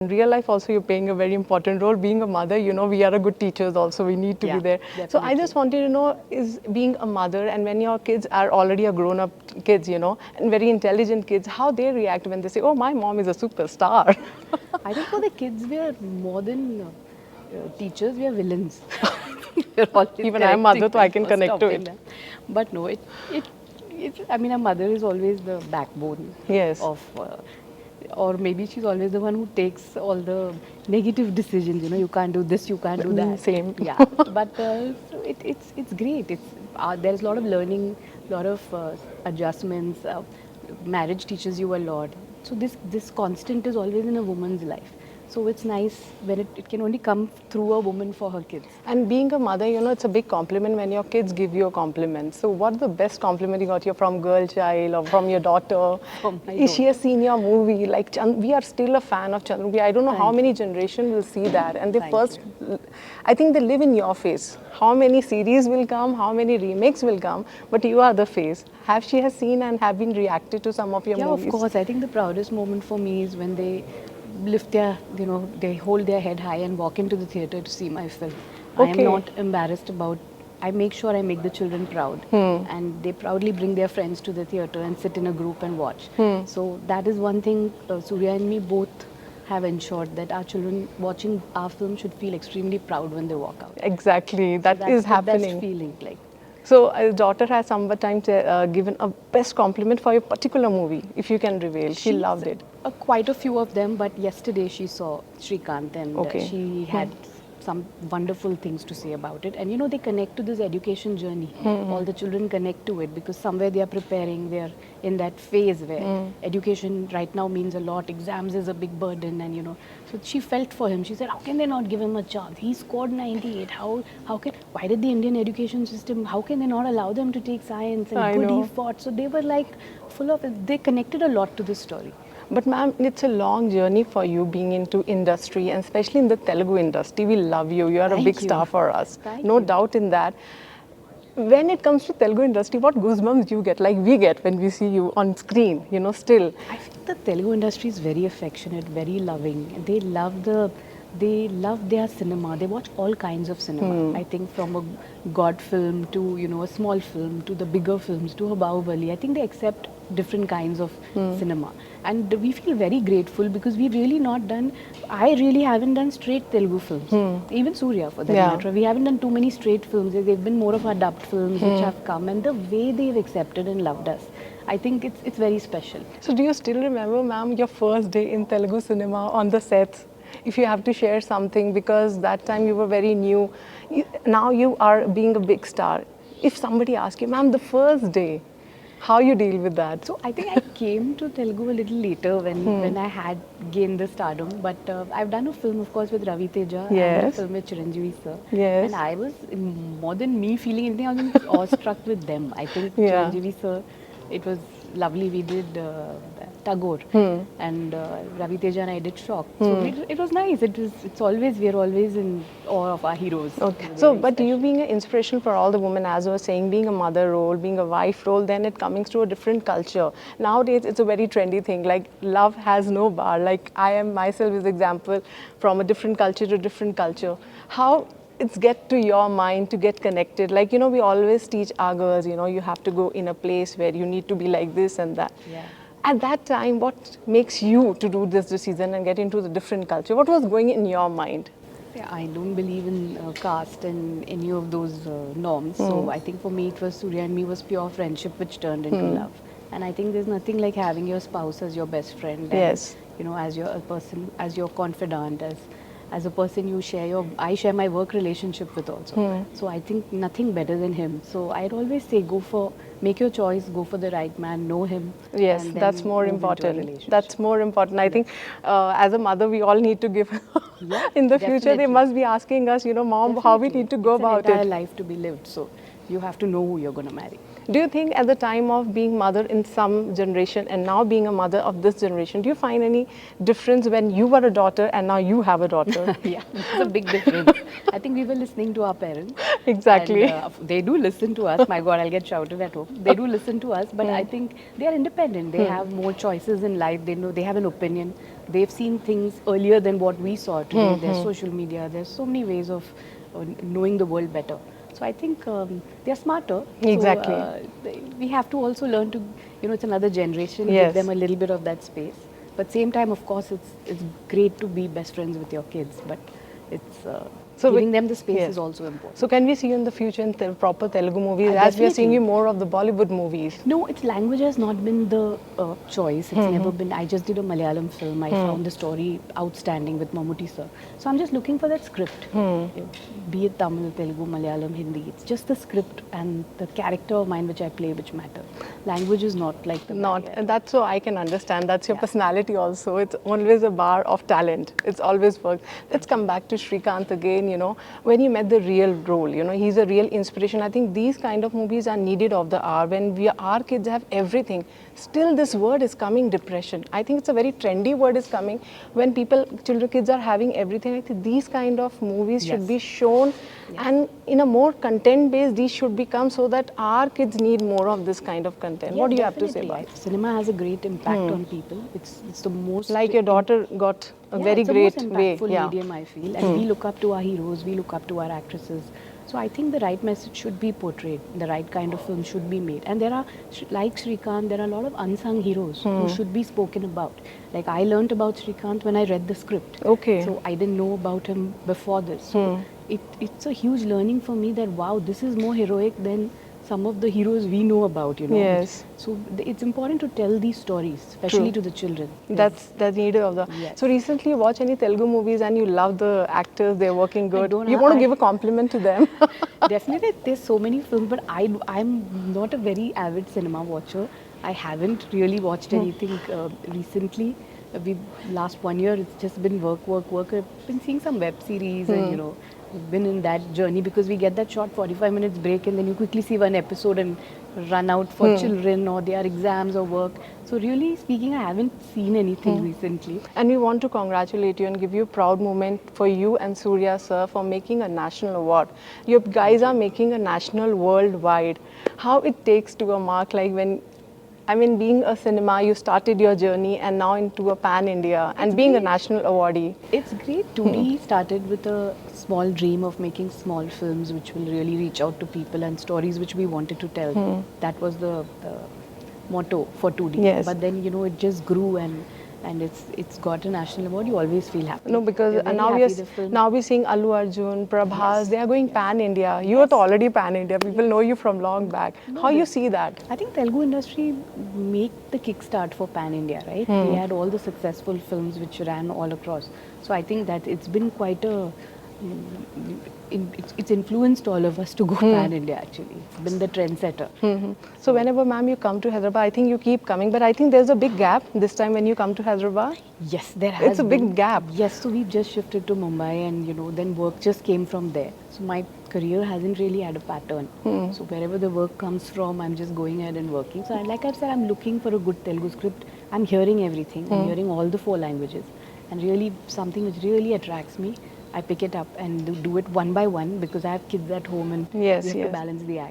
In real life also you're playing a very important role. Being a mother, we are a good teachers also. We need to be there. Definitely. So I just wanted to know, is being a mother and when your kids are already a grown-up kids, and very intelligent kids, how they react when they say, oh, my mom is a superstar. I think for the kids, we are more than teachers, we are villains. We're always Even I'm mother, so I can correcting connect to them, it. stopping them. But no, I mean, a mother is always the backbone Yes. of, or maybe she's always the one who takes all the negative decisions. You can't do this, you can't do that. Same. Yeah, but so it's great. There's a lot of learning, a lot of adjustments. Marriage teaches you a lot. So this constant is always in a woman's life. So it's nice when it can only come through a woman for her kids. And being a mother, it's a big compliment when your kids give you a compliment. So what's the best compliment you got from girl child or from your daughter? From my She has seen your movie. Like we are still a fan of Chandramukhi. I don't know how many generations will see that. And I think they live in your face. How many series will come, how many remakes will come, but you are the face. She has seen and have been reacted to some of your movies? Yeah, of course. I think the proudest moment for me is when they lift their, they hold their head high and walk into the theatre to see my film. I am not embarrassed about, I make sure I make the children proud. And they proudly bring their friends to the theatre and sit in a group and watch. So that is one thing Suriya and me both have ensured, that our children watching our film should feel extremely proud when they walk out. Exactly, That's is the happening. best feeling, like. So, a daughter has sometimes given a best compliment for your particular movie, if you can reveal. She loved it. Quite a few of them, but yesterday she saw Shrikant and she had some wonderful things to say about it. And they connect to this education journey. All the children connect to it because somewhere they are preparing, they are in that phase where education right now means a lot. Exams is a big burden, and so she felt for him. She said, how can they not give him a chance? He scored 98. Why did the Indian education system, how can they not allow them to take science? And he fought. So they were like they connected a lot to this story. But ma'am, it's a long journey for you being into industry, and especially in the Telugu industry. We love you. You are a big star for us. No doubt in that. When it comes to Telugu industry, what goosebumps do you get? Like we get when we see you on screen, still. I think the Telugu industry is very affectionate, very loving. They love their cinema. They watch all kinds of cinema. I think from a God film to a small film to the bigger films to a Bahubali. I think they accept different kinds of cinema, and we feel very grateful because we've really not done. I really haven't done straight Telugu films. Even Suriya, for that matter, we haven't done too many straight films. They've been more of our dubbed films which have come, and the way they've accepted and loved us, I think it's very special. So, do you still remember, ma'am, your first day in Telugu cinema on the sets? If you have to share something, because that time you were very new, now you are being a big star. If somebody asks you, ma'am, the first day, how you deal with that? So I think I came to Telugu a little later when I had gained the stardom. But I've done a film, of course, with Ravi Teja and a film with Chiranjeevi sir. And I was, more than me feeling anything, I was awestruck with them. I think Chiranjeevi sir, it was lovely. We did Tagore and Ravi Teja and I did Shock. So it was nice. We're always in awe of our heroes. So, but you being an inspiration for all the women, as I was saying, being a mother role, being a wife role, then it coming to a different culture. Nowadays, it's a very trendy thing. Like love has no bar. Like I am myself is example from a different culture to different culture. How it's get to your mind to get connected. Like, we always teach our girls, you have to go in a place where you need to be like this and that. At that time, what makes you to do this decision and get into the different culture? What was going in your mind? I don't believe in caste and any of those norms. So I think for me, it was Suriya and me was pure friendship which turned into love. And I think there's nothing like having your spouse as your best friend. And, as your person, as your confidant, as a person I share my work relationship with also. So I think nothing better than him. So I'd always say make your choice, go for the right man, know him. Yes, that's more important. That's more important. I think as a mother, we all need to give, in the future, they must be asking us, mom, how we need to go about it. It's an entire life to be lived. So you have to know who you're going to marry. Do you think at the time of being mother in some generation and now being a mother of this generation, do you find any difference when you were a daughter and now you have a daughter? Yeah, it's a big difference. I think we were listening to our parents. Exactly. And, they do listen to us. My God, I'll get shouted at home. They do listen to us, but I think they are independent. They have more choices in life. They know they have an opinion. they've seen things earlier than what we saw today. There's social media. There's so many ways of knowing the world better. So I think they're smarter. Exactly. So we have to also learn to, it's another generation. Yes. Give them a little bit of that space. But same time, of course, it's great to be best friends with your kids. But it's giving them the space is also important. So can we see you in the future in proper Telugu movies, as we are seeing you more of the Bollywood movies? No, its language has not been the choice. It's never been. I just did a Malayalam film. I found the story outstanding with Mammootty sir. So I'm just looking for that script. Be it Tamil, Telugu, Malayalam, Hindi. It's just the script and the character of mine which I play which matter. Language is not like the and that's so I can understand. That's your personality also. It's always a bar of talent. It's always worked. Let's come back to Srikanth again. When you met the real role, he's a real inspiration. I think these kind of movies are needed of the hour. When our kids have everything, still this word is coming, depression. I think it's a very trendy word is coming. When kids are having everything, I think these kind of movies should be shown, and in a more content based, these should become, so that our kids need more of this kind of content. What do you have to say about it? Cinema has a great impact on people. It's the most, like your daughter got a very great the most way. impactful medium, I feel, and we look up to our heroes, we look up to our actresses. So I think the right message should be portrayed, the right kind of film should be made. And there are, like Srikanth, there are a lot of unsung heroes who should be spoken about. Like I learnt about Srikanth when I read the script. Okay. So I didn't know about him before this. So it's a huge learning for me that, wow, this is more heroic than some of the heroes we know about, Yes. So it's important to tell these stories, especially to the children. That's needed of the. So recently you watch any Telugu movies and you love the actors, they're working good. You want to give a compliment to them? Definitely, there's so many films, but I'm not a very avid cinema watcher. I haven't really watched anything recently. Last 1 year, it's just been work. I've been seeing some web series and, we've been in that journey because we get that short 45 minutes break and then you quickly see one episode and run out for children or their exams or work. So really speaking, I haven't seen anything recently. And we want to congratulate you and give you a proud moment for you and Suriya sir for making a national award. You guys are making a national worldwide. How it takes to a mark, like when, being a cinema, you started your journey and now into a pan-India and being a national awardee. It's great. 2D started with a small dream of making small films which will really reach out to people and stories which we wanted to tell. That was the motto for 2D. Yes. But then, it just grew and it's got a national award. You always feel happy. No, because now we're seeing Allu Arjun, Prabhas, they are going pan-India. You are already pan-India. People know you from long back. How you see that? I think Telugu industry make the kickstart for pan-India, right? They had all the successful films which ran all across. So I think that it's been quite a... It's influenced all of us to go pan-India actually. It's been the trendsetter. So whenever, ma'am, you come to Hyderabad, I think you keep coming, but I think there's a big gap this time when you come to Hyderabad. Yes, there has It's a big gap. Yes, so we've just shifted to Mumbai and then work just came from there. So my career hasn't really had a pattern. So wherever the work comes from, I'm just going ahead and working. So like I've said, I'm looking for a good Telugu script. I'm hearing everything. I'm hearing all the 4 languages. And really something which really attracts me, I pick it up and do it one by one because I have kids at home and we have to balance the act.